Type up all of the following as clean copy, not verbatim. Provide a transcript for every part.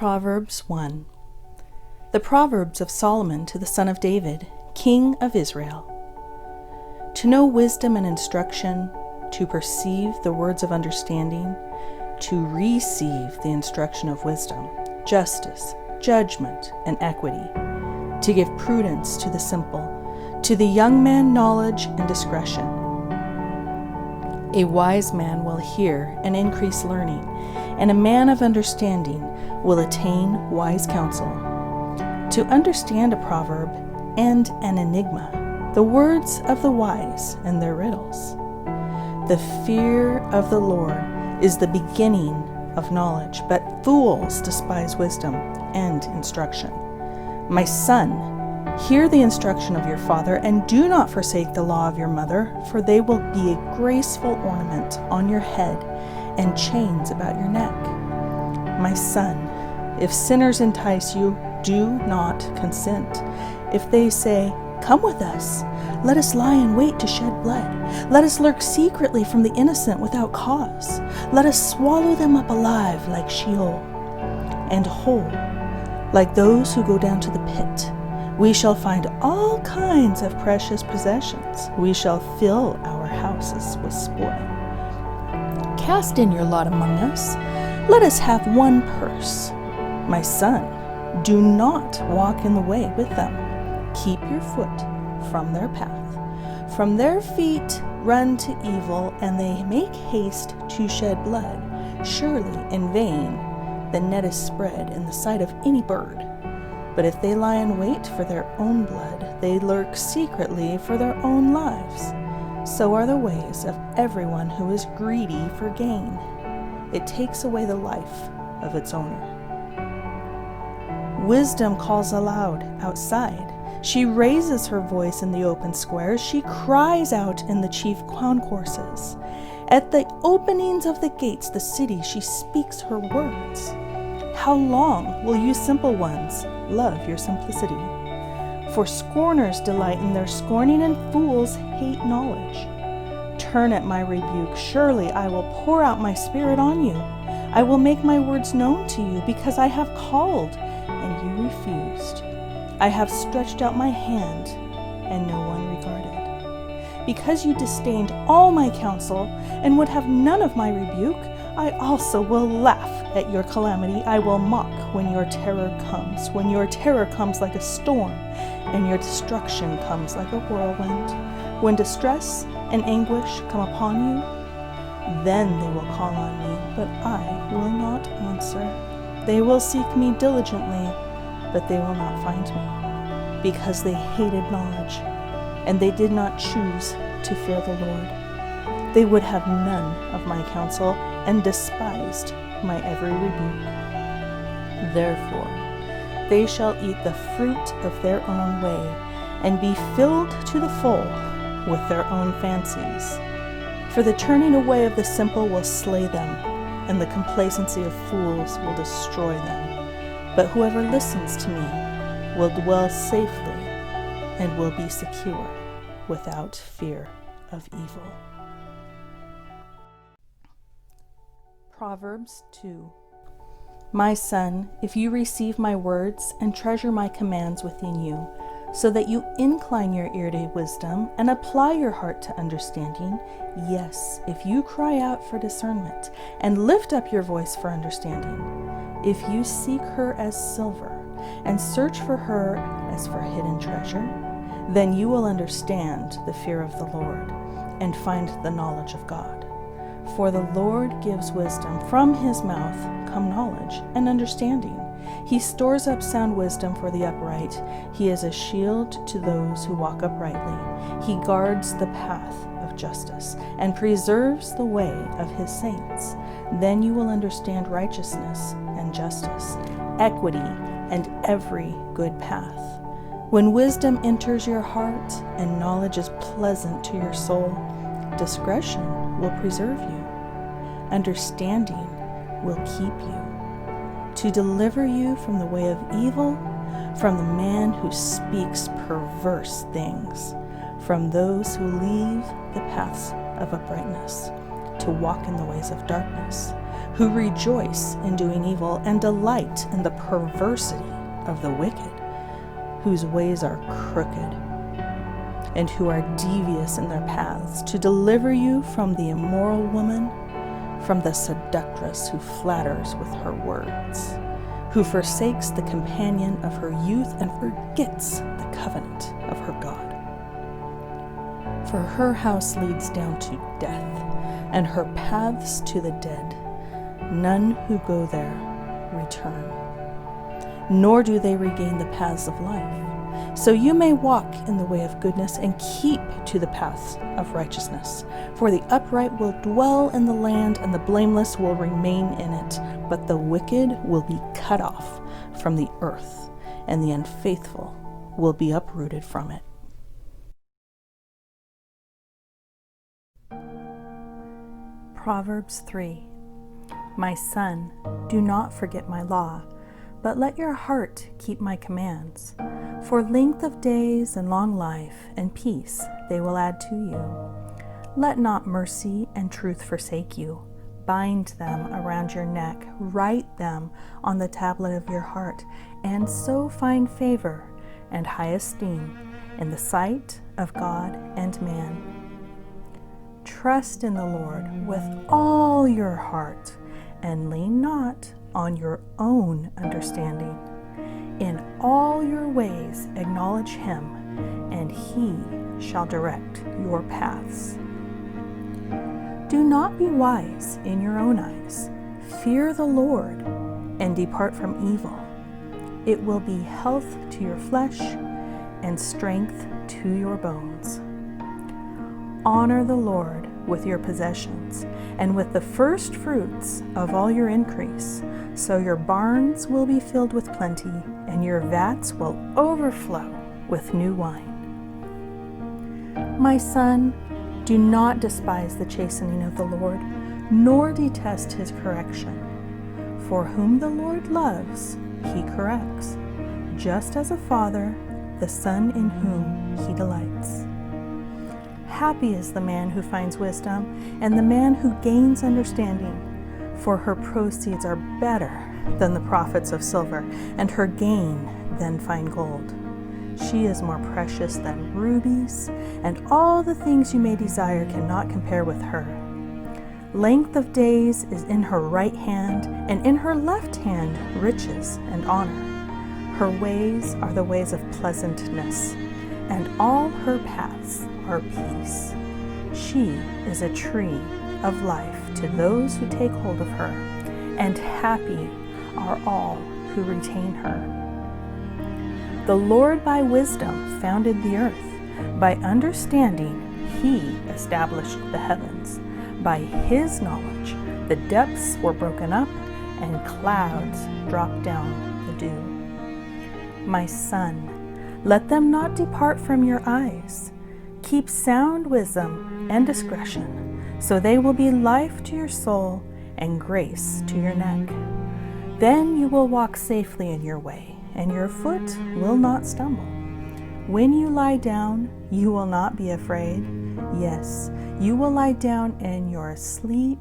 Proverbs 1. The Proverbs of Solomon to the son of David, king of Israel. To know wisdom and instruction, to perceive the words of understanding, to receive the instruction of wisdom, justice, judgment, and equity, to give prudence to the simple, to the young man knowledge and discretion. A wise man will hear and increase learning, and a man of understanding will attain wise counsel. To understand a proverb and an enigma, the words of the wise and their riddles. The fear of the Lord is the beginning of knowledge, but fools despise wisdom and instruction. My son, hear the instruction of your father, and do not forsake the law of your mother, for they will be a graceful ornament on your head and chains about your neck. My son, if sinners entice you, do not consent. If they say, "Come with us, let us lie in wait to shed blood. Let us lurk secretly from the innocent without cause. Let us swallow them up alive like Sheol, and whole, like those who go down to the pit. We shall find all kinds of precious possessions. We shall fill our houses with spoil. Cast in your lot among us. Let us have one purse. My son, do not walk in the way with them. Keep your foot from their path. From their feet run to evil, and they make haste to shed blood. Surely in vain the net is spread in the sight of any bird. But if they lie in wait for their own blood, they lurk secretly for their own lives. So are the ways of everyone who is greedy for gain. It takes away the life of its owner. Wisdom calls aloud outside. She raises her voice in the open squares. She cries out in the chief concourses. At the openings of the gates, the city, she speaks her words. How long will you simple ones love your simplicity? For scorners delight in their scorning, and fools hate knowledge. Turn at my rebuke. Surely I will pour out my spirit on you. I will make my words known to you, because I have called, and you refused. I have stretched out my hand, and no one regarded. Because you disdained all my counsel, and would have none of my rebuke, I also will laugh at your calamity. I will mock when your terror comes like a storm, and your destruction comes like a whirlwind. When distress and anguish come upon you, then they will call on me, but I will not answer. They will seek me diligently, but they will not find me, because they hated knowledge, and they did not choose to fear the Lord. They would have none of my counsel, and despised my every rebuke. Therefore, they shall eat the fruit of their own way, and be filled to the full with their own fancies. For the turning away of the simple will slay them, and the complacency of fools will destroy them. But whoever listens to me will dwell safely, and will be secure without fear of evil. Proverbs 2. My son, if you receive my words and treasure my commands within you, so that you incline your ear to wisdom and apply your heart to understanding, yes, if you cry out for discernment and lift up your voice for understanding, if you seek her as silver and search for her as for hidden treasure, then you will understand the fear of the Lord and find the knowledge of God. For the Lord gives wisdom. From his mouth come knowledge and understanding. He stores up sound wisdom for the upright. He is a shield to those who walk uprightly. He guards the path of justice and preserves the way of his saints. Then you will understand righteousness and justice, equity, and every good path. When wisdom enters your heart and knowledge is pleasant to your soul, discretion will preserve you. Understanding will keep you, to deliver you from the way of evil, from the man who speaks perverse things, from those who leave the paths of uprightness, to walk in the ways of darkness, who rejoice in doing evil and delight in the perversity of the wicked, whose ways are crooked, and who are devious in their paths, to deliver you from the immoral woman, from the seductress who flatters with her words, who forsakes the companion of her youth and forgets the covenant of her God. For her house leads down to death, and her paths to the dead. None who go there return, nor do they regain the paths of life. So you may walk in the way of goodness and keep to the paths of righteousness. For the upright will dwell in the land, and the blameless will remain in it. But the wicked will be cut off from the earth, and the unfaithful will be uprooted from it. Proverbs 3. My son, do not forget my law, but let your heart keep my commands. For length of days and long life and peace they will add to you. Let not mercy and truth forsake you. Bind them around your neck, write them on the tablet of your heart, and so find favor and high esteem in the sight of God and man. Trust in the Lord with all your heart, and lean not on your own understanding. In all your ways acknowledge him, and he shall direct your paths. Do not be wise in your own eyes. Fear the Lord, and depart from evil. It will be health to your flesh, and strength to your bones. Honor the Lord with your possessions, and with the first fruits of all your increase. So your barns will be filled with plenty, and your vats will overflow with new wine. My son, do not despise the chastening of the Lord, nor detest his correction. For whom the Lord loves, he corrects, just as a father the son in whom he delights. Happy is the man who finds wisdom, and the man who gains understanding, for her proceeds are better than the profits of silver, and her gain than fine gold. She is more precious than rubies, and all the things you may desire cannot compare with her. Length of days is in her right hand, and in her left hand riches and honor. Her ways are the ways of pleasantness, and all her paths are peace. She is a tree of life to those who take hold of her, and happy are all who retain her. The Lord by wisdom founded the earth. By understanding he established the heavens. By his knowledge the depths were broken up, and clouds dropped down the dew. My son, let them not depart from your eyes. Keep sound wisdom and discretion, so they will be life to your soul and grace to your neck. Then you will walk safely in your way, and your foot will not stumble. When you lie down, you will not be afraid. Yes, you will lie down, and your sleep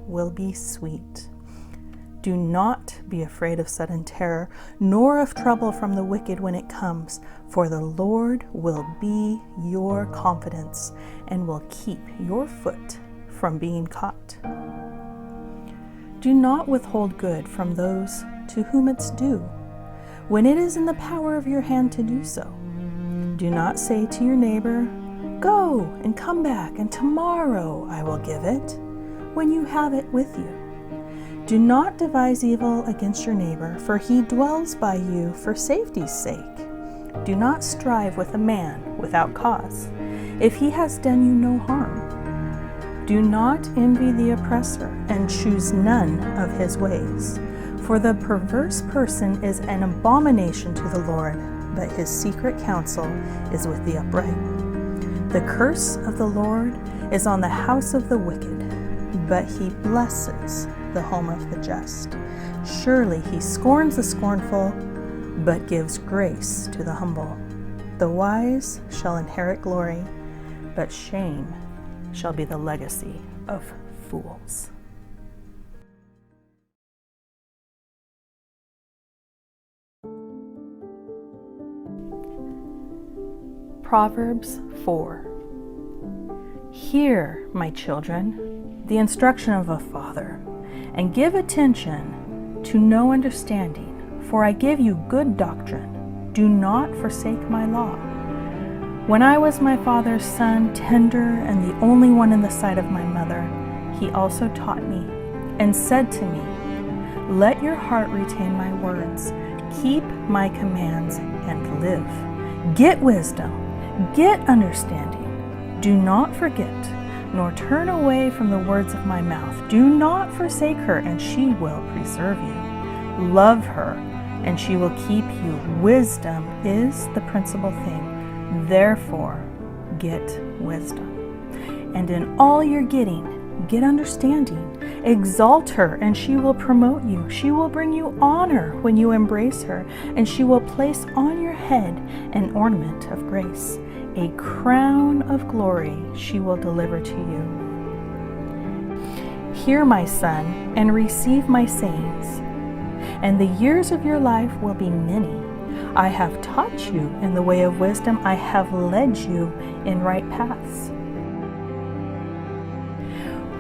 will be sweet. Do not be afraid of sudden terror, nor of trouble from the wicked when it comes, for the Lord will be your confidence and will keep your foot from being caught. Do not withhold good from those to whom it's due, when it is in the power of your hand to do so. Do not say to your neighbor, "Go and come back, and tomorrow I will give it," when you have it with you. Do not devise evil against your neighbor, for he dwells by you for safety's sake. Do not strive with a man without cause, if he has done you no harm. Do not envy the oppressor, and choose none of his ways. For the perverse person is an abomination to the Lord, but his secret counsel is with the upright. The curse of the Lord is on the house of the wicked, but he blesses the home of the just. Surely he scorns the scornful, but gives grace to the humble. The wise shall inherit glory, but shame shall be the legacy of fools. Proverbs 4. Hear, my children, the instruction of a father, and give attention to know understanding, for I give you good doctrine. Do not forsake my law. When I was my father's son, tender and the only one in the sight of my mother, he also taught me and said to me, let your heart retain my words, keep my commands and live. Get wisdom, get understanding. Do not forget, nor turn away from the words of my mouth. Do not forsake her, and she will preserve you. Love her, and she will keep you. Wisdom is the principal thing. Therefore, get wisdom. And in all you're getting, get understanding. Exalt her, and she will promote you. She will bring you honor when you embrace her, and she will place on your head an ornament of grace. A crown of glory she will deliver to you. Hear, my son, and receive my sayings, and the years of your life will be many. I have taught you in the way of wisdom. I have led you in right paths.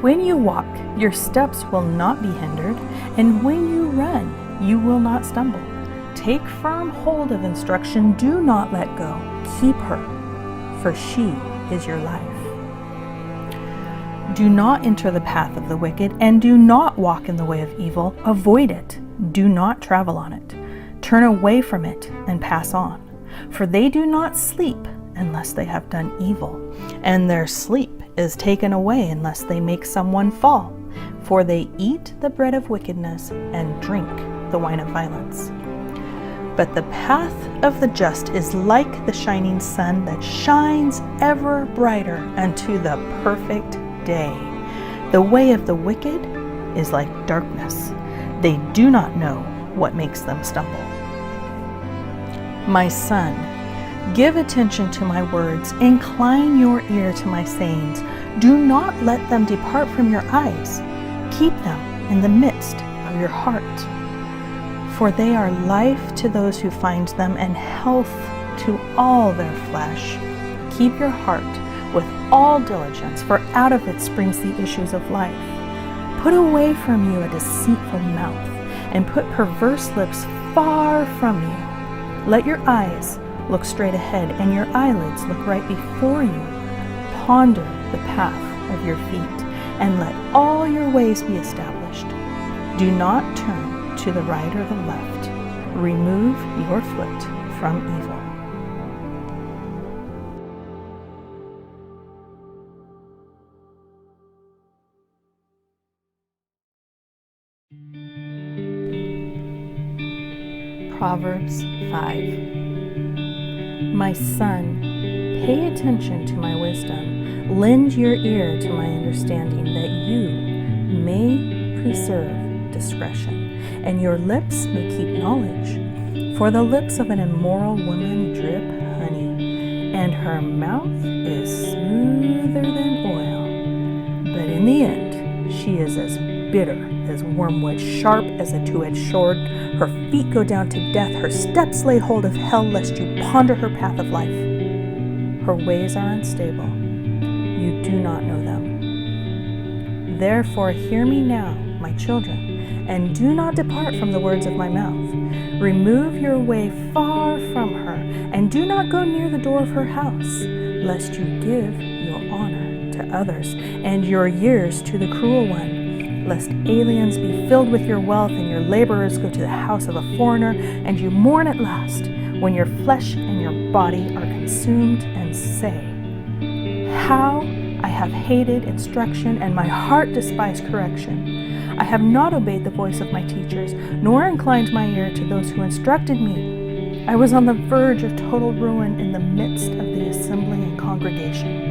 When you walk, your steps will not be hindered, and when you run, you will not stumble. Take firm hold of instruction. Do not let go. Keep her, for she is your life. Do not enter the path of the wicked, and do not walk in the way of evil. Avoid it. Do not travel on it. Turn away from it and pass on. For they do not sleep unless they have done evil, and their sleep is taken away unless they make someone fall. For they eat the bread of wickedness and drink the wine of violence. But the path of the just is like the shining sun that shines ever brighter unto the perfect day. The way of the wicked is like darkness. They do not know what makes them stumble. My son, give attention to my words. Incline your ear to my sayings. Do not let them depart from your eyes. Keep them in the midst of your heart. For they are life to those who find them, and health to all their flesh. Keep your heart with all diligence, for out of it springs the issues of life. Put away from you a deceitful mouth, and put perverse lips far from you. Let your eyes look straight ahead, and your eyelids look right before you. Ponder the path of your feet, and let all your ways be established. Do not turn to the right or the left. Remove your foot from evil. Proverbs 5. My son, pay attention to my wisdom. Lend your ear to my understanding, that you may preserve discretion, and your lips may keep knowledge. For the lips of an immoral woman drip honey, and her mouth is smoother than oil. But in the end, she is as bitter as wormwood, sharp as a two-edged sword. Her feet go down to death. Her steps lay hold of hell, lest you ponder her path of life. Her ways are unstable. You do not know them. Therefore, hear me now, my children, and do not depart from the words of my mouth. Remove your way far from her, and do not go near the door of her house, lest you give your honor to others, and your years to the cruel one. Lest aliens be filled with your wealth, and your laborers go to the house of a foreigner, and you mourn at last, when your flesh and your body are consumed, and say, how I have hated instruction, and my heart despised correction. I have not obeyed the voice of my teachers, nor inclined my ear to those who instructed me. I was on the verge of total ruin in the midst of the assembly and congregation.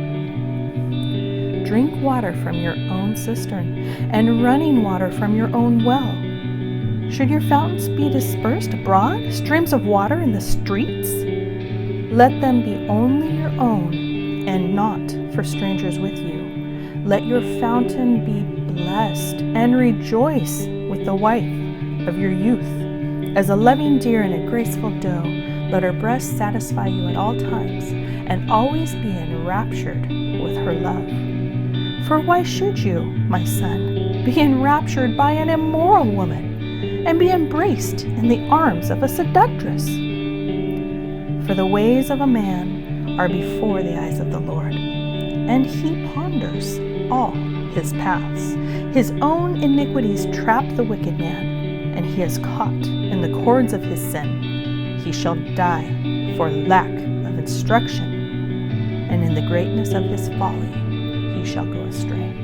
Drink water from your own cistern, and running water from your own well. Should your fountains be dispersed abroad, streams of water in the streets? Let them be only your own, and not for strangers with you. Let your fountain be blessed, and rejoice with the wife of your youth. As a loving deer and a graceful doe, Let her breast satisfy you at all times, and always be enraptured with her love. For why should you, my son, be enraptured by an immoral woman, and be embraced in the arms of a seductress? For the ways of a man are before the eyes of the Lord, and he ponders all his paths. His own iniquities trap the wicked man, and he is caught in the cords of his sin. He shall die for lack of instruction, and in the greatness of his folly he shall go astray.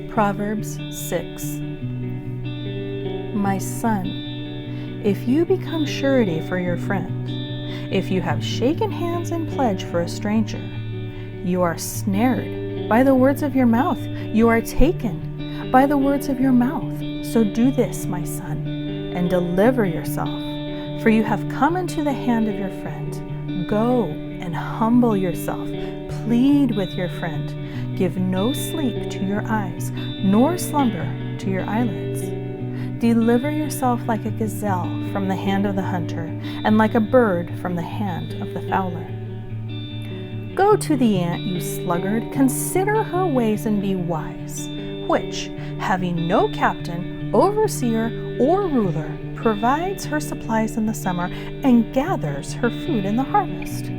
Proverbs 6. My son, if you become surety for your friend, if you have shaken hands in pledge for a stranger, you are snared by the words of your mouth. You are taken by the words of your mouth. So do this, my son, and deliver yourself, for you have come into the hand of your friend. Go and humble yourself. Plead with your friend. Give no sleep to your eyes, nor slumber to your eyelids. Deliver yourself like a gazelle from the hand of the hunter, and like a bird from the hand of the fowler. Go to the ant, you sluggard, consider her ways and be wise, which, having no captain, overseer, or ruler, provides her supplies in the summer and gathers her food in the harvest.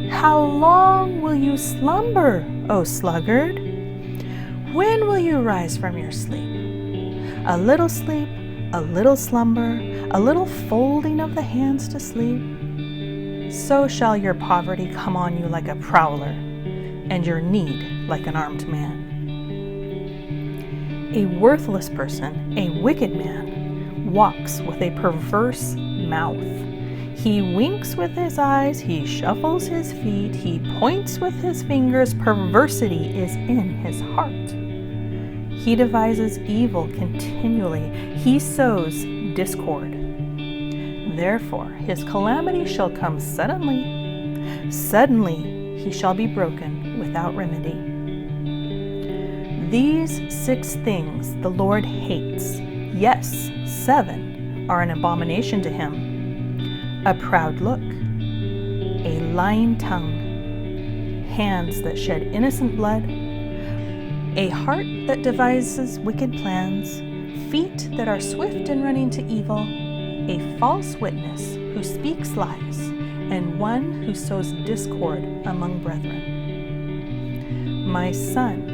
How long will you slumber, O sluggard? When will you rise from your sleep? A little sleep, a little slumber, a little folding of the hands to sleep. So shall your poverty come on you like a prowler, and your need like an armed man. A worthless person, a wicked man, walks with a perverse mouth. He winks with his eyes, he shuffles his feet, he points with his fingers. Perversity is in his heart. He devises evil continually. He sows discord. Therefore his calamity shall come suddenly. Suddenly he shall be broken without remedy. These 6 things the Lord hates. Yes, 7 are an abomination to him: a proud look, a lying tongue, hands that shed innocent blood, a heart that devises wicked plans, feet that are swift in running to evil, a false witness who speaks lies, and one who sows discord among brethren. My son,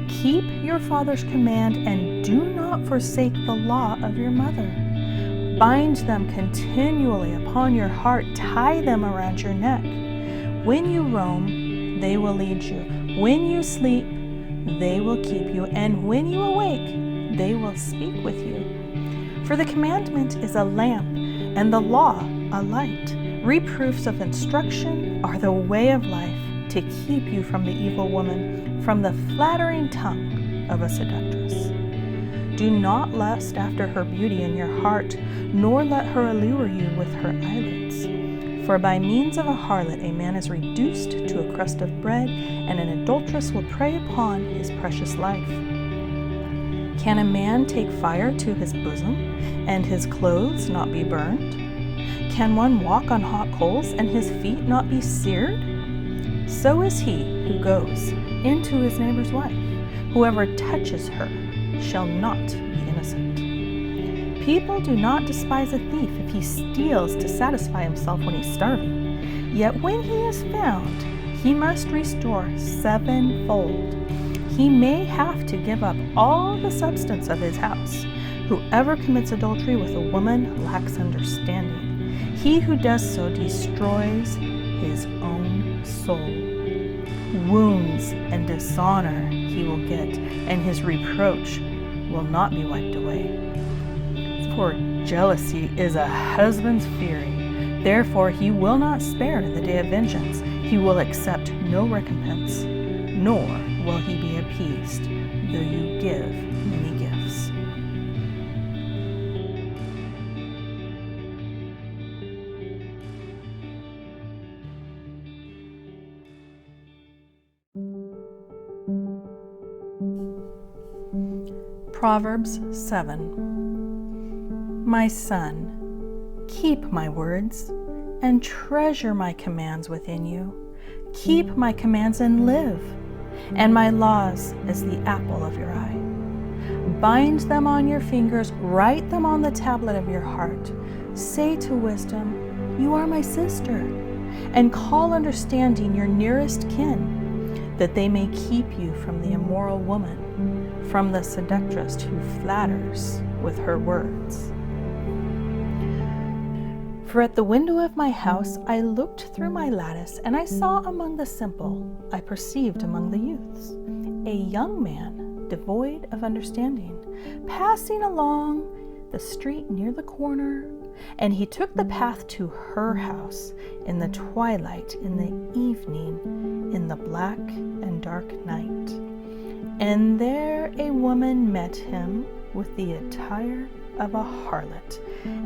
keep your father's command and do not forsake the law of your mother. Bind them continually upon your heart, tie them around your neck. When you roam, they will lead you. When you sleep, they will keep you. And when you awake, they will speak with you. For the commandment is a lamp, and the law a light. Reproofs of instruction are the way of life, to keep you from the evil woman, from the flattering tongue of a seductress. Do not lust after her beauty in your heart, nor let her allure you with her eyelids. For by means of a harlot a man is reduced to a crust of bread, and an adulteress will prey upon his precious life. Can a man take fire to his bosom, and his clothes not be burned? Can one walk on hot coals, and his feet not be seared? So is he who goes into his neighbor's wife. Whoever touches her shall not be innocent. People do not despise a thief if he steals to satisfy himself when he's starving. Yet when he is found, he must restore 7-fold. He may have to give up all the substance of his house. Whoever commits adultery with a woman lacks understanding. He who does so destroys his own soul. Wounds and dishonor he will get, and his reproach will not be wiped away. For jealousy is a husband's fury. Therefore he will not spare in the day of vengeance. He will accept no recompense, nor will he be appeased, though you give many gifts. Proverbs 7. My son, keep my words and treasure my commands within you. Keep my commands and live, and my laws as the apple of your eye. Bind them on your fingers, write them on the tablet of your heart. Say to wisdom, you are my sister, and call understanding your nearest kin, that they may keep you from the immoral woman, from the seductress who flatters with her words. For at the window of my house I looked through my lattice, and I saw among the simple, I perceived among the youths, a young man devoid of understanding, passing along the street near the corner, and he took the path to her house in the twilight, in the evening, in the black and dark night. And there a woman met him with the attire of a harlot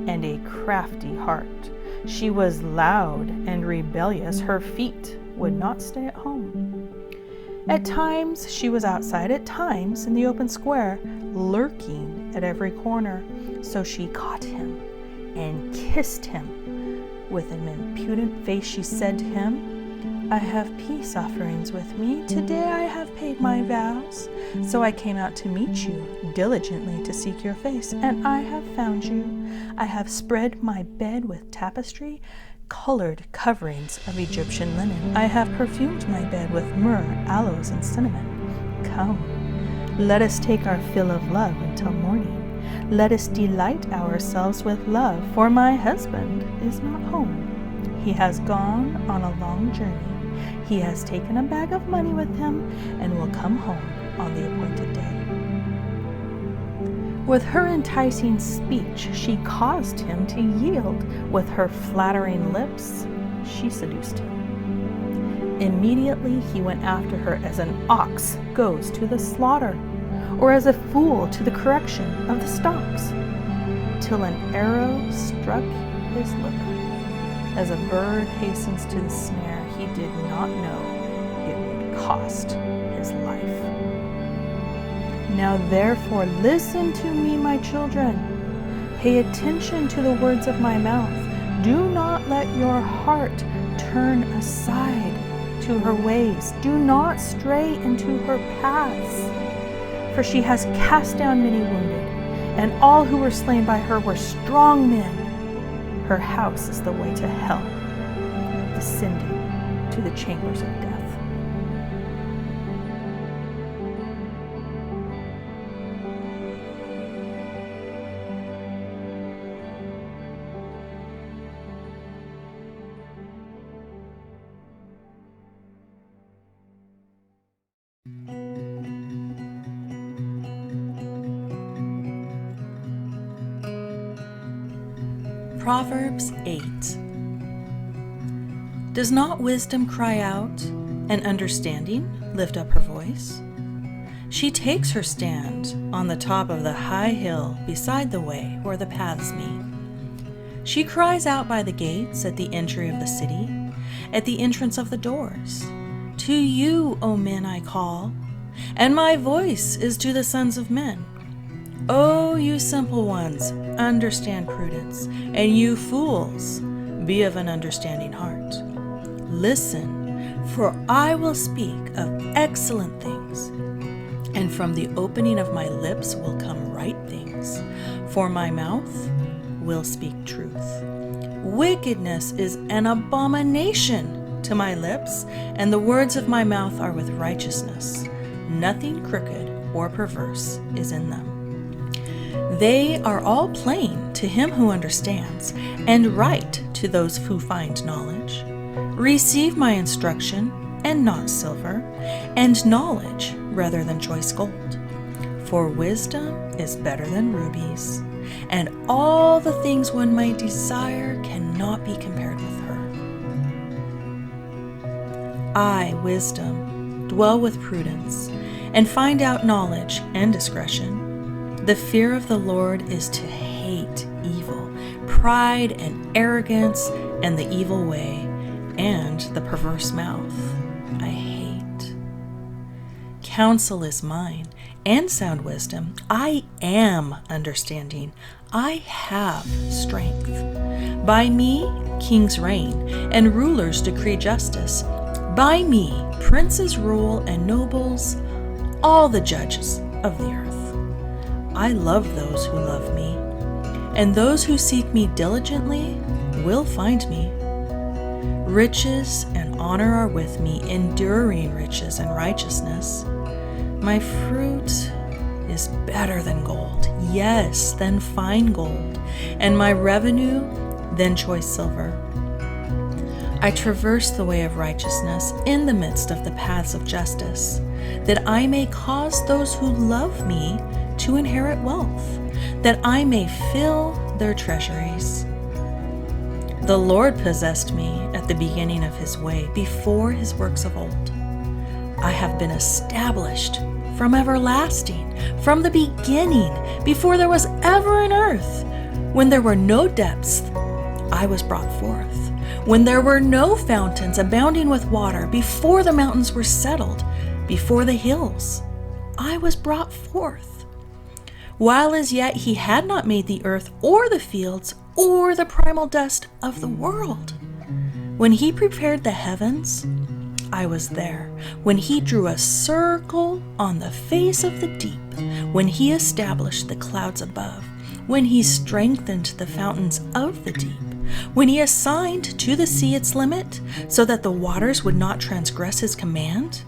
and a crafty heart. She was loud and rebellious. Her feet would not stay at home. At times she was outside, at times in the open square, lurking at every corner. So she caught him and kissed him. With an impudent face she said to him, I have peace offerings with me. Today I have paid my vows. So I came out to meet you diligently to seek your face, and I have found you. I have spread my bed with tapestry, colored coverings of Egyptian linen. I have perfumed my bed with myrrh, aloes, and cinnamon. Come, let us take our fill of love until morning. Let us delight ourselves with love, for my husband is not home. He has gone on a long journey. He has taken a bag of money with him and will come home on the appointed day. With her enticing speech, she caused him to yield. With her flattering lips, she seduced him. Immediately he went after her as an ox goes to the slaughter, or as a fool to the correction of the stocks, till an arrow struck his liver. As a bird hastens to the snare, he did not know it would cost his life. Now therefore listen to me, my children. Pay attention to the words of my mouth. Do not let your heart turn aside to her ways. Do not stray into her paths. For she has cast down many wounded, and all who were slain by her were strong men. Her house is the way to hell, descending to the chambers of death. Proverbs 8. Does not wisdom cry out, and understanding lift up her voice? She takes her stand on the top of the high hill beside the way where the paths meet. She cries out by the gates at the entry of the city, at the entrance of the doors. To you, O men, I call, and my voice is to the sons of men. O you simple ones, understand prudence, and you fools, be of an understanding heart. Listen, for I will speak of excellent things, and from the opening of my lips will come right things, for my mouth will speak truth. Wickedness is an abomination to my lips, and the words of my mouth are with righteousness. Nothing crooked or perverse is in them. They are all plain to him who understands, and right to those who find knowledge. Receive my instruction, and not silver, and knowledge rather than choice gold. For wisdom is better than rubies, and all the things one might desire cannot be compared with her. I, wisdom, dwell with prudence, and find out knowledge and discretion. The fear of the Lord is to hate evil, pride and arrogance, and the evil way, and the perverse mouth I hate. Counsel is mine, and sound wisdom. I am understanding. I have strength. By me, kings reign, and rulers decree justice. By me, princes rule, and nobles, all the judges of the earth. I love those who love me, and those who seek me diligently will find me. Riches and honor are with me, enduring riches and righteousness. My fruit is better than gold, yes, than fine gold, and my revenue than choice silver. I traverse the way of righteousness in the midst of the paths of justice, that I may cause those who love me to inherit wealth, that I may fill their treasuries. The Lord possessed me at the beginning of his way, before his works of old. I have been established from everlasting, from the beginning, before there was ever an earth. When there were no depths, I was brought forth. When there were no fountains abounding with water, before the mountains were settled, before the hills, I was brought forth. While as yet he had not made the earth or the fields or the primal dust of the world. When he prepared the heavens, I was there. When he drew a circle on the face of the deep, when he established the clouds above, when he strengthened the fountains of the deep, when he assigned to the sea its limit, so that the waters would not transgress his command,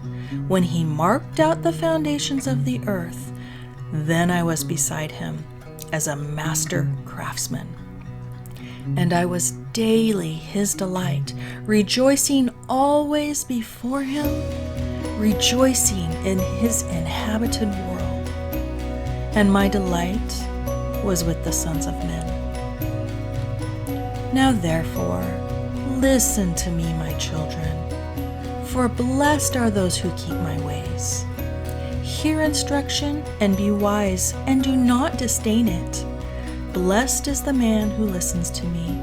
when he marked out the foundations of the earth, then I was beside him as a master craftsman. And I was daily his delight, rejoicing always before him, rejoicing in his inhabited world. And my delight was with the sons of men. Now therefore, listen to me, my children, for blessed are those who keep my ways. Hear instruction and be wise, and do not disdain it. Blessed is the man who listens to me,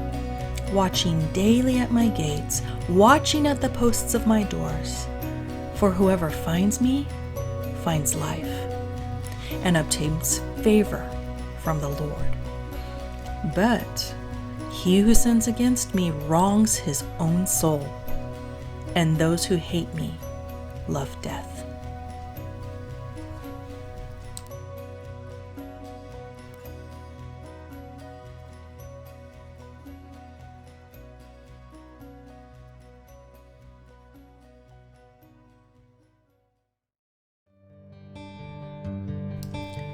watching daily at my gates, watching at the posts of my doors. For whoever finds me finds life, and obtains favor from the Lord. But he who sins against me wrongs his own soul, and those who hate me love death.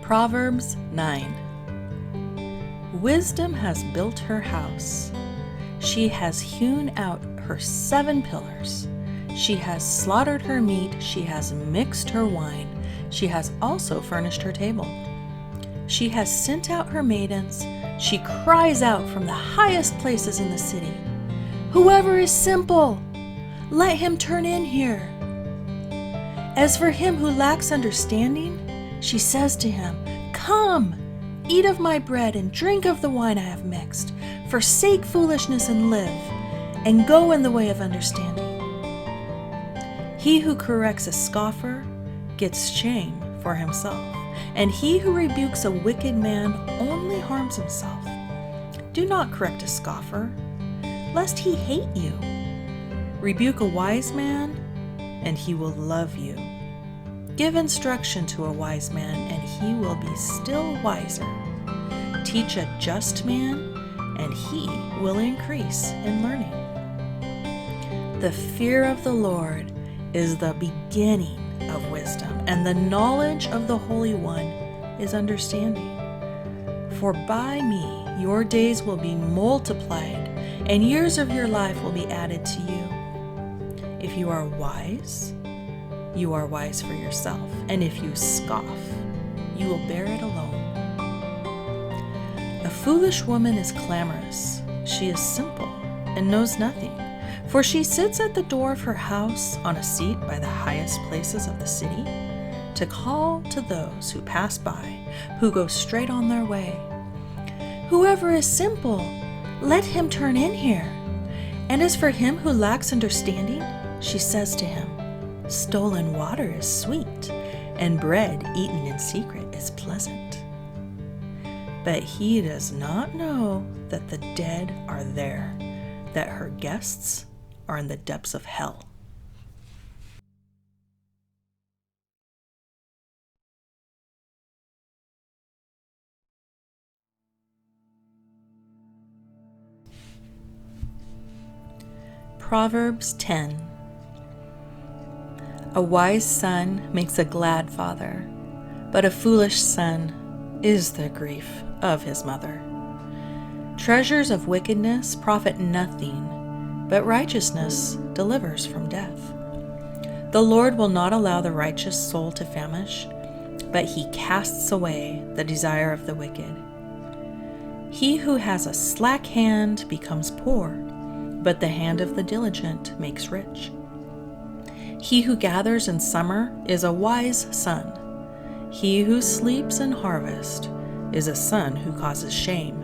Proverbs 9. Wisdom has built her house. She has hewn out her 7 pillars. She has slaughtered her meat. She has mixed her wine. She has also furnished her table. She has sent out her maidens. She cries out from the highest places in the city, "Whoever is simple, let him turn in here." As for him who lacks understanding, she says to him, "Come, eat of my bread and drink of the wine I have mixed. Forsake foolishness and live, and go in the way of understanding." He who corrects a scoffer gets shame for himself, and he who rebukes a wicked man only harms himself. Do not correct a scoffer, lest he hate you. Rebuke a wise man, and he will love you. Give instruction to a wise man, and he will be still wiser. Teach a just man, and he will increase in learning. The fear of the Lord is the beginning of wisdom, and the knowledge of the Holy One is understanding. For by me your days will be multiplied, and years of your life will be added to you. If you are wise, you are wise for yourself, and if you scoff, you will bear it alone. A foolish woman is clamorous. She is simple and knows nothing, for she sits at the door of her house on a seat by the highest places of the city, to call to those who pass by, who go straight on their way. "Whoever is simple, let him turn in here." And as for him who lacks understanding, she says to him, "Stolen water is sweet, and bread eaten in secret is pleasant. But he does not know that the dead are there, that her guests are in the depths of hell. Proverbs 10. A wise son makes a glad father, but a foolish son is the grief of his mother. Treasures of wickedness profit nothing, but righteousness delivers from death. The Lord will not allow the righteous soul to famish, but he casts away the desire of the wicked. He who has a slack hand becomes poor, but the hand of the diligent makes rich. He who gathers in summer is a wise son. He who sleeps in harvest is a son who causes shame.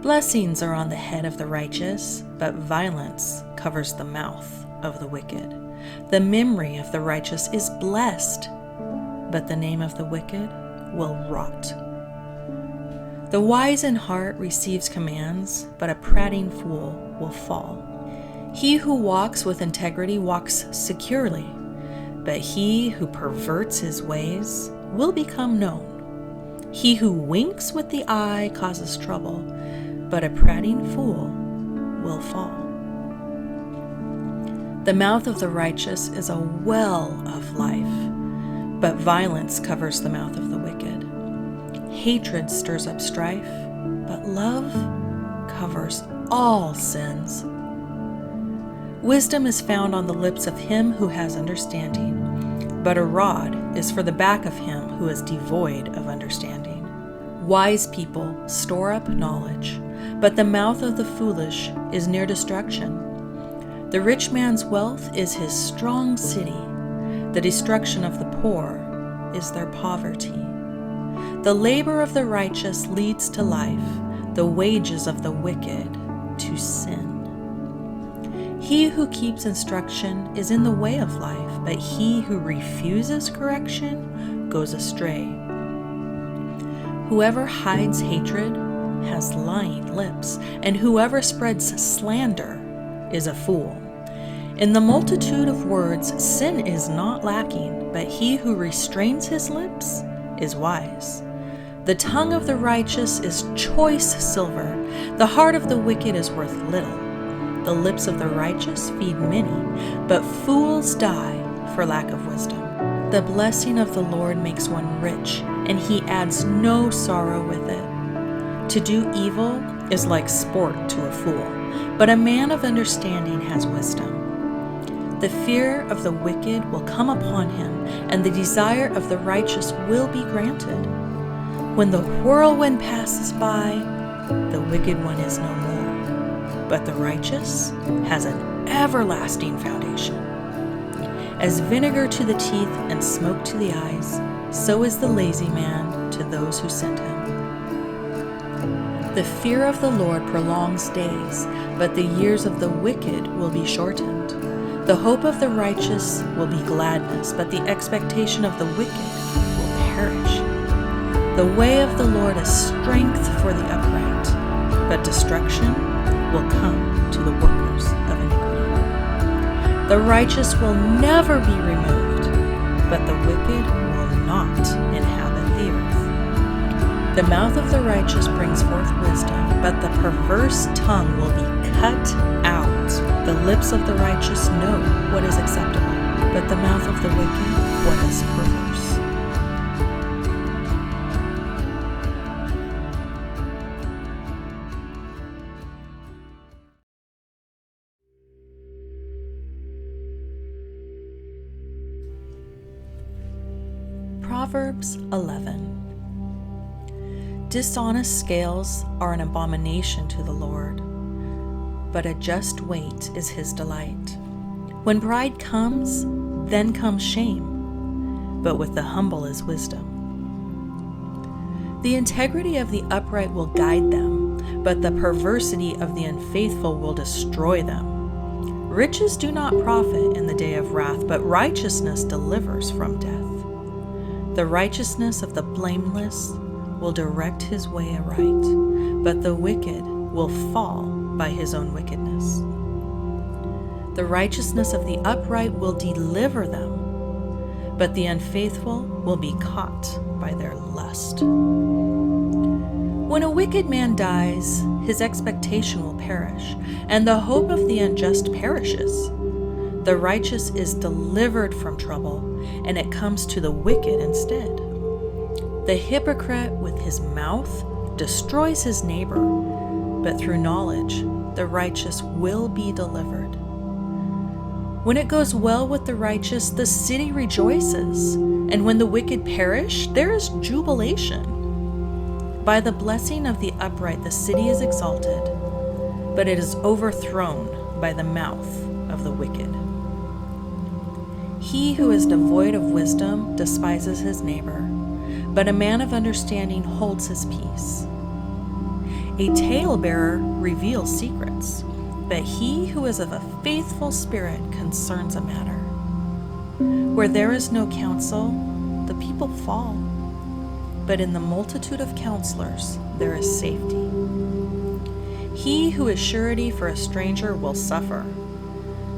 Blessings are on the head of the righteous, but violence covers the mouth of the wicked. The memory of the righteous is blessed, but the name of the wicked will rot. The wise in heart receives commands, but a prating fool will fall. He who walks with integrity walks securely, but he who perverts his ways will become known. He who winks with the eye causes trouble, but a prating fool will fall. The mouth of the righteous is a well of life, but violence covers the mouth of the wicked. Hatred stirs up strife, but love covers all sins. Wisdom is found on the lips of him who has understanding, but a rod is for the back of him who is devoid of understanding. Wise people store up knowledge, but the mouth of the foolish is near destruction. The rich man's wealth is his strong city. The destruction of the poor is their poverty. The labor of the righteous leads to life, the wages of the wicked to sin. He who keeps instruction is in the way of life, but he who refuses correction goes astray. Whoever hides hatred has lying lips, and whoever spreads slander is a fool. In the multitude of words, sin is not lacking, but he who restrains his lips is wise. The tongue of the righteous is choice silver. The heart of the wicked is worth little. The lips of the righteous feed many, but fools die for lack of wisdom. The blessing of the Lord makes one rich, and he adds no sorrow with it. To do evil is like sport to a fool, but a man of understanding has wisdom. The fear of the wicked will come upon him, and the desire of the righteous will be granted. When the whirlwind passes by, the wicked one is no more, but the righteous has an everlasting foundation. As vinegar to the teeth and smoke to the eyes, so is the lazy man to those who send him. The fear of the Lord prolongs days, but the years of the wicked will be shortened. The hope of the righteous will be gladness, but the expectation of the wicked will perish. The way of the Lord is strength for the upright, but destruction will come to the workers of iniquity. The righteous will never be removed, but the wicked will not inhabit the earth. The mouth of the righteous brings forth wisdom, but the perverse tongue will be cut out. The lips of the righteous know what is acceptable, but the mouth of the wicked what is perverse. Proverbs 11. Dishonest scales are an abomination to the Lord, but a just weight is his delight. When pride comes, then comes shame, but with the humble is wisdom. The integrity of the upright will guide them, but the perversity of the unfaithful will destroy them. Riches do not profit in the day of wrath, but righteousness delivers from death. The righteousness of the blameless will direct his way aright, but the wicked will fall by his own wickedness. The righteousness of the upright will deliver them, but the unfaithful will be caught by their lust. When a wicked man dies, his expectation will perish, and the hope of the unjust perishes. The righteous is delivered from trouble, and it comes to the wicked instead. The hypocrite with his mouth destroys his neighbor, but through knowledge, the righteous will be delivered. When it goes well with the righteous, the city rejoices, and when the wicked perish, there is jubilation. By the blessing of the upright, the city is exalted, but it is overthrown by the mouth of the wicked. He who is devoid of wisdom despises his neighbor, but a man of understanding holds his peace. A talebearer reveals secrets, but he who is of a faithful spirit concerns a matter. Where there is no counsel, the people fall, but in the multitude of counselors there is safety. He who is surety for a stranger will suffer,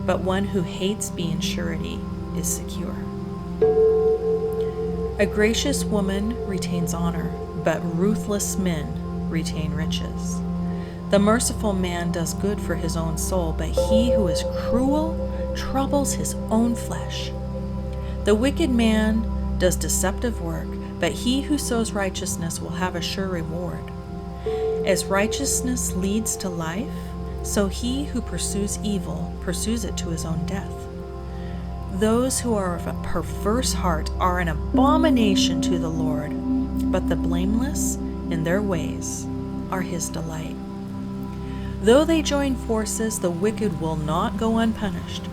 but one who hates being surety is secure. A gracious woman retains honor, but ruthless men retain riches. The merciful man does good for his own soul, but he who is cruel troubles his own flesh. The wicked man does deceptive work, but he who sows righteousness will have a sure reward. As righteousness leads to life, so he who pursues evil pursues it to his own death. Those who are of a perverse heart are an abomination to the Lord, but the blameless in their ways are his delight. Though they join forces, the wicked will not go unpunished,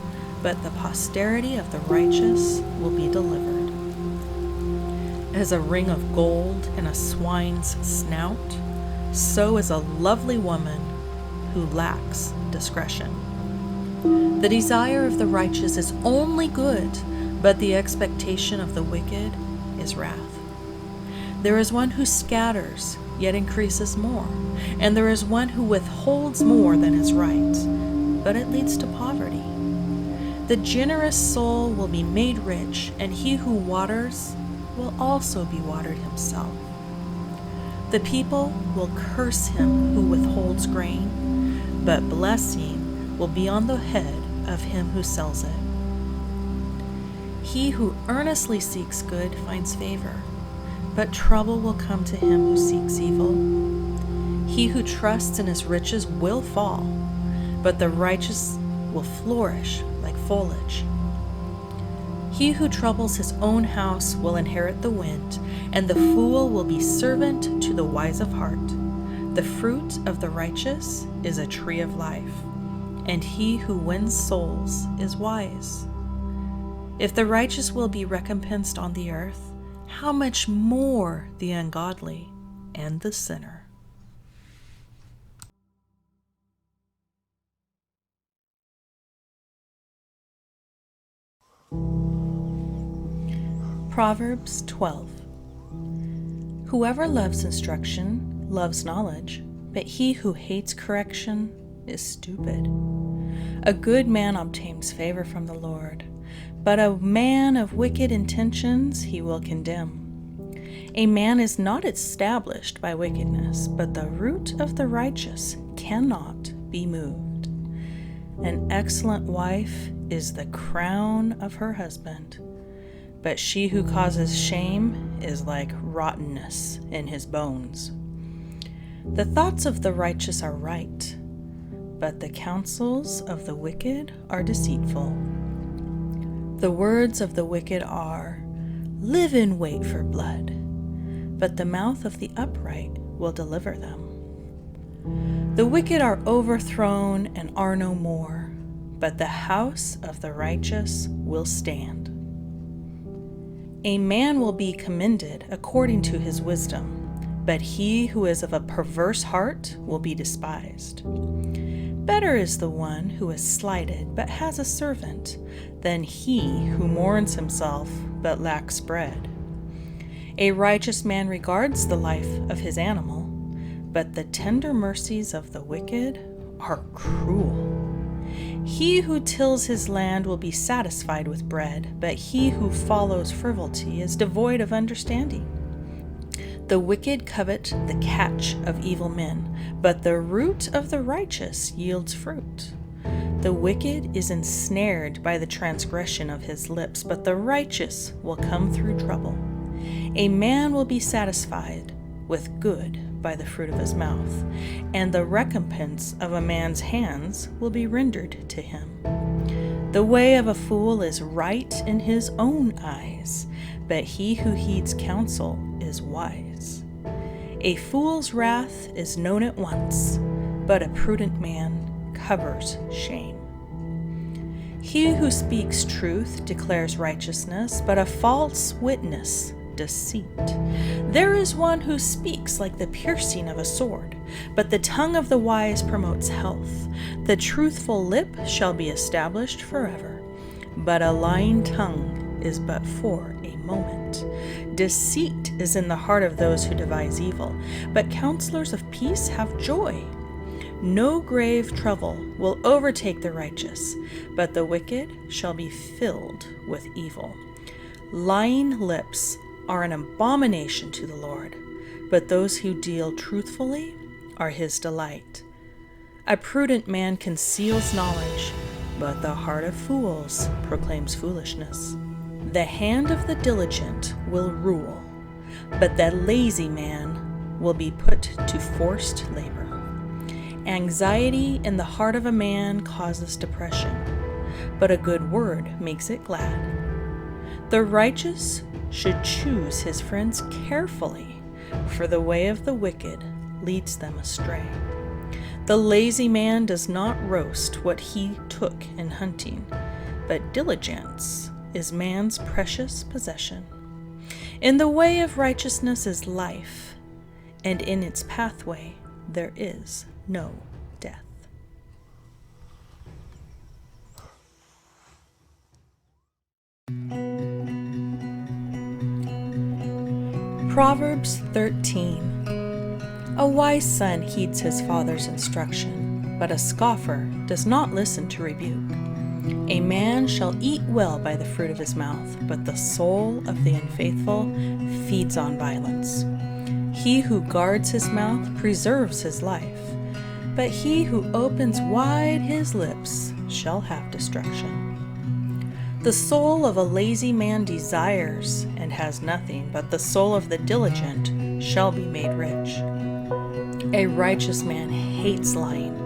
but the posterity of the righteous will be delivered. As a ring of gold in a swine's snout, so is a lovely woman who lacks discretion. The desire of the righteous is only good, but the expectation of the wicked is wrath. There is one who scatters, yet increases more, and there is one who withholds more than is right, but it leads to poverty. The generous soul will be made rich, and he who waters will also be watered himself. The people will curse him who withholds grain, but blessing will be on the head of him who sells it. He who earnestly seeks good finds favor, but trouble will come to him who seeks evil. He who trusts in his riches will fall, but the righteous will flourish like foliage. He who troubles his own house will inherit the wind, and the fool will be servant to the wise of heart. The fruit of the righteous is a tree of life, and he who wins souls is wise. If the righteous will be recompensed on the earth, how much more the ungodly and the sinner? Proverbs 12. Whoever loves instruction loves knowledge, but he who hates correction is stupid. A good man obtains favor from the Lord, but a man of wicked intentions he will condemn. A man is not established by wickedness, but the root of the righteous cannot be moved. An excellent wife is the crown of her husband, but she who causes shame is like rottenness in his bones. The thoughts of the righteous are right, but the counsels of the wicked are deceitful. The words of the wicked are, "Live in wait for blood," but the mouth of the upright will deliver them. The wicked are overthrown and are no more, but the house of the righteous will stand. A man will be commended according to his wisdom, but he who is of a perverse heart will be despised. Better is the one who is slighted but has a servant than he who mourns himself but lacks bread. A righteous man regards the life of his animal, but the tender mercies of the wicked are cruel. He who tills his land will be satisfied with bread, but he who follows frivolity is devoid of understanding. The wicked covet the catch of evil men, but the root of the righteous yields fruit. The wicked is ensnared by the transgression of his lips, but the righteous will come through trouble. A man will be satisfied with good by the fruit of his mouth, and the recompense of a man's hands will be rendered to him. The way of a fool is right in his own eyes, but he who heeds counsel is wise. A fool's wrath is known at once, but a prudent man covers shame. He who speaks truth declares righteousness, but a false witness deceit. There is one who speaks like the piercing of a sword, but the tongue of the wise promotes health. The truthful lip shall be established forever, but a lying tongue is but for a moment. Deceit is in the heart of those who devise evil, but counselors of peace have joy. No grave trouble will overtake the righteous, but the wicked shall be filled with evil. Lying lips are an abomination to the Lord, but those who deal truthfully are his delight. A prudent man conceals knowledge, but the heart of fools proclaims foolishness. The hand of the diligent will rule, but the lazy man will be put to forced labor. Anxiety in the heart of a man causes depression, but a good word makes it glad. The righteous should choose his friends carefully, for the way of the wicked leads them astray. The lazy man does not roast what he took in hunting, but diligence is man's precious possession. In the way of righteousness is life, and in its pathway there is no death. Proverbs 13. A wise son heeds his father's instruction, but a scoffer does not listen to rebuke. A man shall eat well by the fruit of his mouth, but the soul of the unfaithful feeds on violence. He who guards his mouth preserves his life, but he who opens wide his lips shall have destruction. The soul of a lazy man desires and has nothing, but the soul of the diligent shall be made rich. A righteous man hates lying,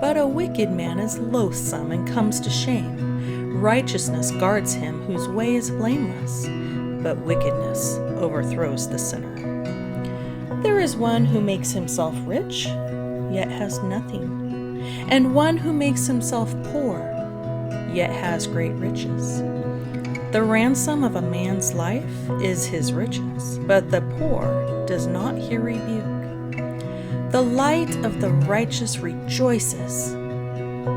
but a wicked man is loathsome and comes to shame. Righteousness guards him whose way is blameless, but wickedness overthrows the sinner. There is one who makes himself rich, yet has nothing, and one who makes himself poor, yet has great riches. The ransom of a man's life is his riches, but the poor does not hear rebuke. The light of the righteous rejoices,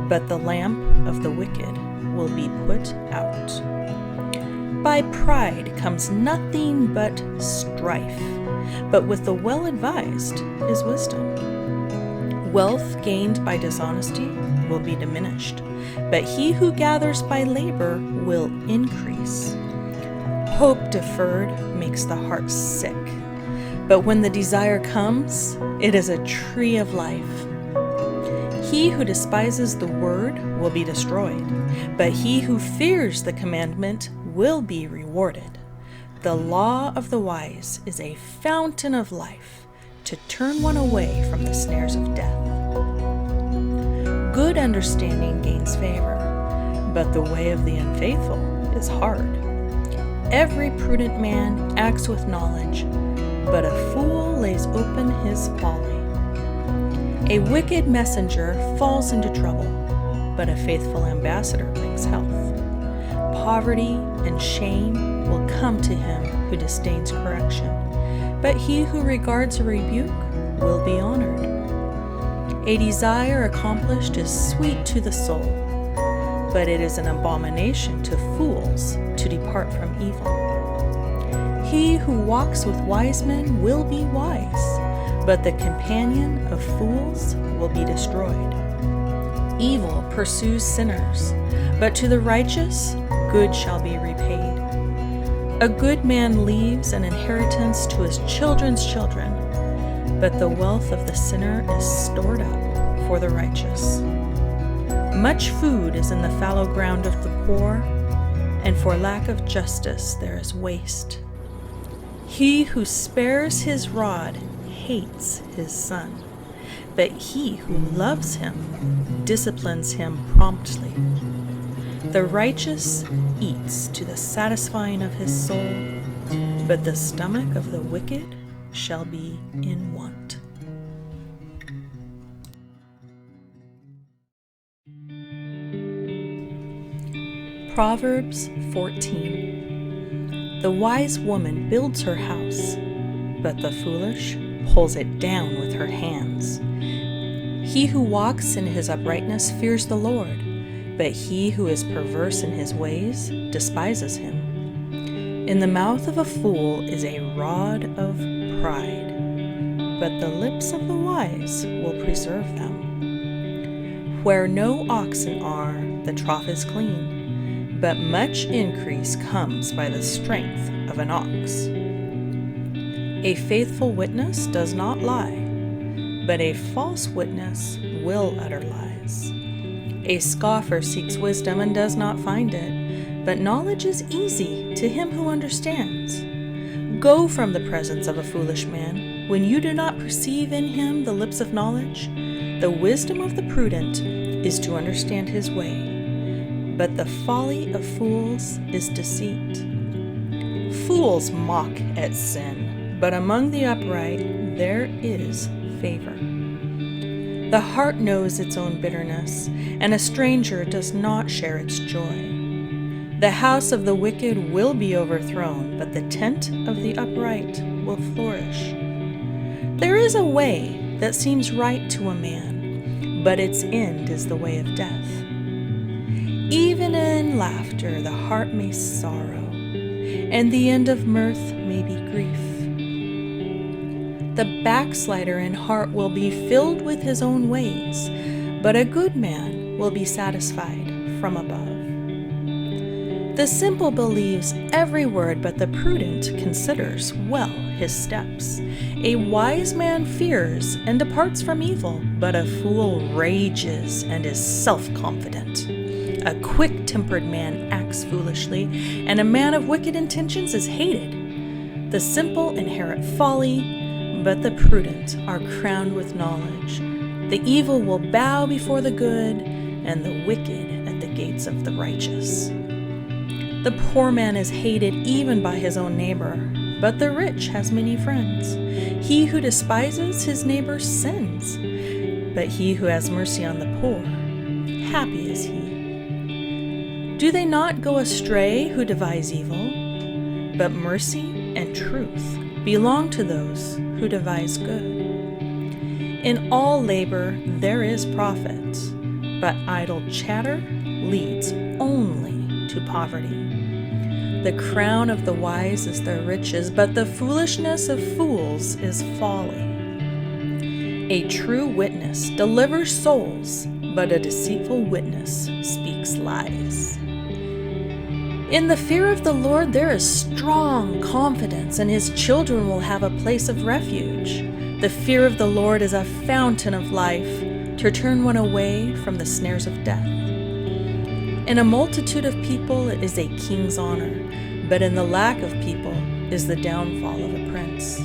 but the lamp of the wicked will be put out. By pride comes nothing but strife, but with the well-advised is wisdom. Wealth gained by dishonesty will be diminished, but he who gathers by labor will increase. Hope deferred makes the heart sick, but when the desire comes, it is a tree of life. He who despises the word will be destroyed, but he who fears the commandment will be rewarded. The law of the wise is a fountain of life, to turn one away from the snares of death. Good understanding gains favor, but the way of the unfaithful is hard. Every prudent man acts with knowledge, but a fool lays open his folly. A wicked messenger falls into trouble, but a faithful ambassador brings health. Poverty and shame will come to him who disdains correction, but he who regards a rebuke will be honored. A desire accomplished is sweet to the soul, but it is an abomination to fools to depart from evil. He who walks with wise men will be wise, but the companion of fools will be destroyed. Evil pursues sinners, but to the righteous good shall be repaid. A good man leaves an inheritance to his children's children, but the wealth of the sinner is stored up for the righteous. Much food is in the fallow ground of the poor, and for lack of justice there is waste. He who spares his rod hates his son, but he who loves him disciplines him promptly. The righteous eats to the satisfying of his soul, but the stomach of the wicked shall be in want. Proverbs 14. The wise woman builds her house, but the foolish pulls it down with her hands. He who walks in his uprightness fears the Lord, but he who is perverse in his ways despises him. In the mouth of a fool is a rod of pride, but the lips of the wise will preserve them. Where no oxen are, the trough is clean, but much increase comes by the strength of an ox. A faithful witness does not lie, but a false witness will utter lies. A scoffer seeks wisdom and does not find it, but knowledge is easy to him who understands. Go from the presence of a foolish man, when you do not perceive in him the lips of knowledge. The wisdom of the prudent is to understand his way, but the folly of fools is deceit. Fools mock at sin, but among the upright there is favor. The heart knows its own bitterness, and a stranger does not share its joy. The house of the wicked will be overthrown, but the tent of the upright will flourish. There is a way that seems right to a man, but its end is the way of death. Even in laughter the heart may sorrow, and the end of mirth may be grief. The backslider in heart will be filled with his own ways, but a good man will be satisfied from above. The simple believes every word, but the prudent considers well his steps. A wise man fears and departs from evil, but a fool rages and is self-confident. A quick-tempered man acts foolishly, and a man of wicked intentions is hated. The simple inherit folly, but the prudent are crowned with knowledge. The evil will bow before the good, and the wicked at the gates of the righteous. The poor man is hated even by his own neighbor, but the rich has many friends. He who despises his neighbor sins, but he who has mercy on the poor, happy is he. Do they not go astray who devise evil? But mercy and truth belong to those who devise good. In all labor there is profit, but idle chatter leads only to poverty. The crown of the wise is their riches, but the foolishness of fools is folly. A true witness delivers souls, but a deceitful witness speaks lies. In the fear of the Lord there is strong confidence, and his children will have a place of refuge. The fear of the Lord is a fountain of life, to turn one away from the snares of death. In a multitude of people it is a king's honor, but in the lack of people is the downfall of a prince.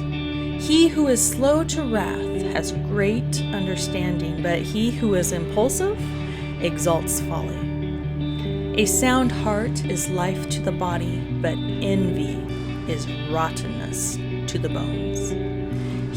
He who is slow to wrath has great understanding, but he who is impulsive exalts folly. A sound heart is life to the body, but envy is rottenness to the bones.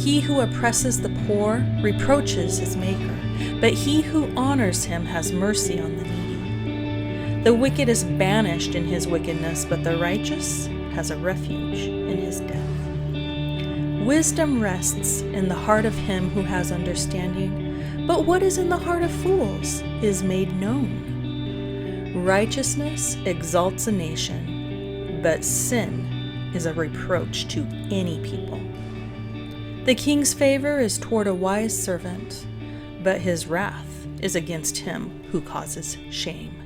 He who oppresses the poor reproaches his maker, but he who honors him has mercy on the needy. The wicked is banished in his wickedness, but the righteous has a refuge in his death. Wisdom rests in the heart of him who has understanding, But what is in the heart of fools is made known. Righteousness exalts a nation, but sin is a reproach to any people. The king's favor is toward a wise servant, but his wrath is against him who causes shame.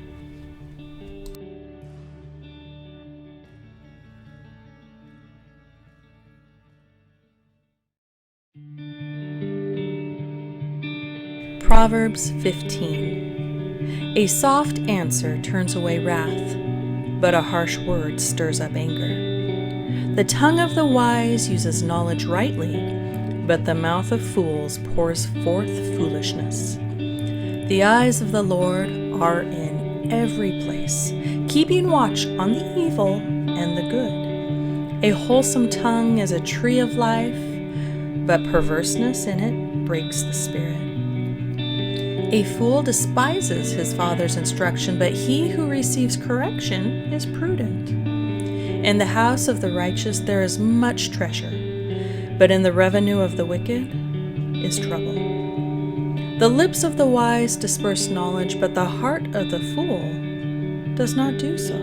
Proverbs 15. A soft answer turns away wrath, but a harsh word stirs up anger. The tongue of the wise uses knowledge rightly, but the mouth of fools pours forth foolishness. The eyes of the Lord are in every place, keeping watch on the evil and the good. A wholesome tongue is a tree of life, but perverseness in it breaks the spirit. A fool despises his father's instruction, but he who receives correction is prudent. In the house of the righteous there is much treasure, but in the revenue of the wicked is trouble. The lips of the wise disperse knowledge, but the heart of the fool does not do so.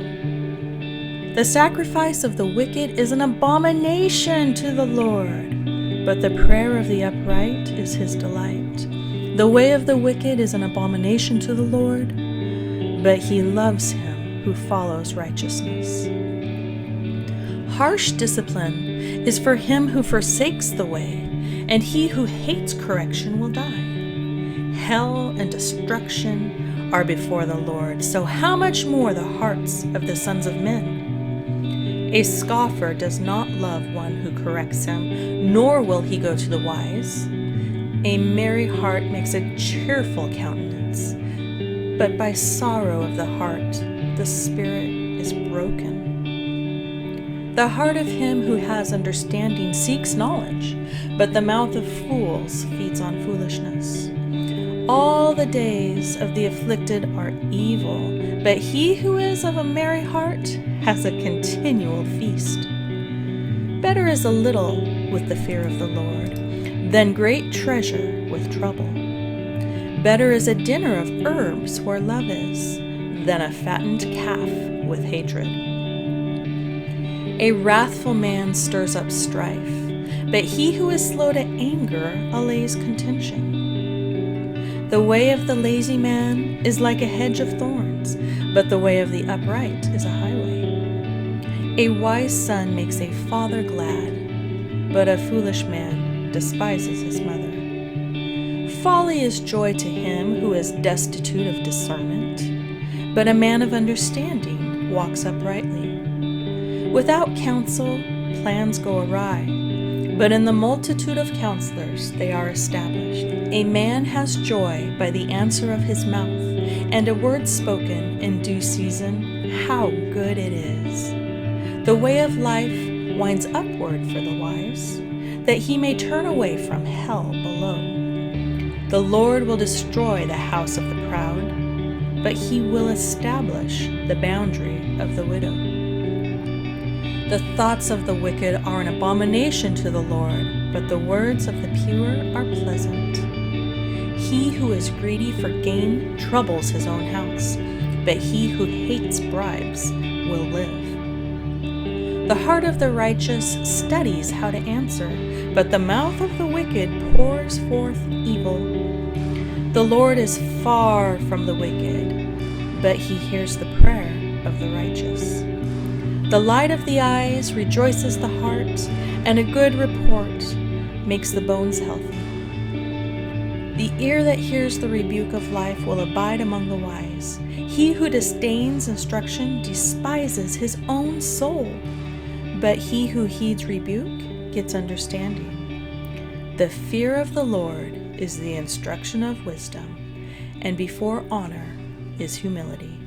The sacrifice of the wicked is an abomination to the Lord, but the prayer of the upright is his delight. The way of the wicked is an abomination to the Lord, but he loves him who follows righteousness. Harsh discipline is for him who forsakes the way, and he who hates correction will die. Hell and destruction are before the Lord, so how much more the hearts of the sons of men? A scoffer does not love one who corrects him, nor will he go to the wise. A merry heart makes a cheerful countenance, but by sorrow of the heart the spirit is broken. The heart of him who has understanding seeks knowledge, but the mouth of fools feeds on foolishness. All the days of the afflicted are evil, but he who is of a merry heart has a continual feast. Better is a little with the fear of the Lord than great treasure with trouble. Better is a dinner of herbs where love is, than a fattened calf with hatred. A wrathful man stirs up strife, but he who is slow to anger allays contention. The way of the lazy man is like a hedge of thorns, but the way of the upright is a highway. A wise son makes a father glad, but a foolish man despises his mother. Folly is joy to him who is destitute of discernment, but a man of understanding walks uprightly. Without counsel, plans go awry, but in the multitude of counselors they are established. A man has joy by the answer of his mouth, and a word spoken in due season, how good it is. The way of life winds upward for the wise, that he may turn away from hell below. The Lord will destroy the house of the proud, but he will establish the boundary of the widow. The thoughts of the wicked are an abomination to the Lord, but the words of the pure are pleasant. He who is greedy for gain troubles his own house, but he who hates bribes will live. The heart of the righteous studies how to answer, but the mouth of the wicked pours forth evil. The Lord is far from the wicked, but he hears the prayer of the righteous. The light of the eyes rejoices the heart, and a good report makes the bones healthy. The ear that hears the rebuke of life will abide among the wise. He who disdains instruction despises his own soul, but he who heeds rebuke gets understanding. The fear of the Lord is the instruction of wisdom, and before honor is humility.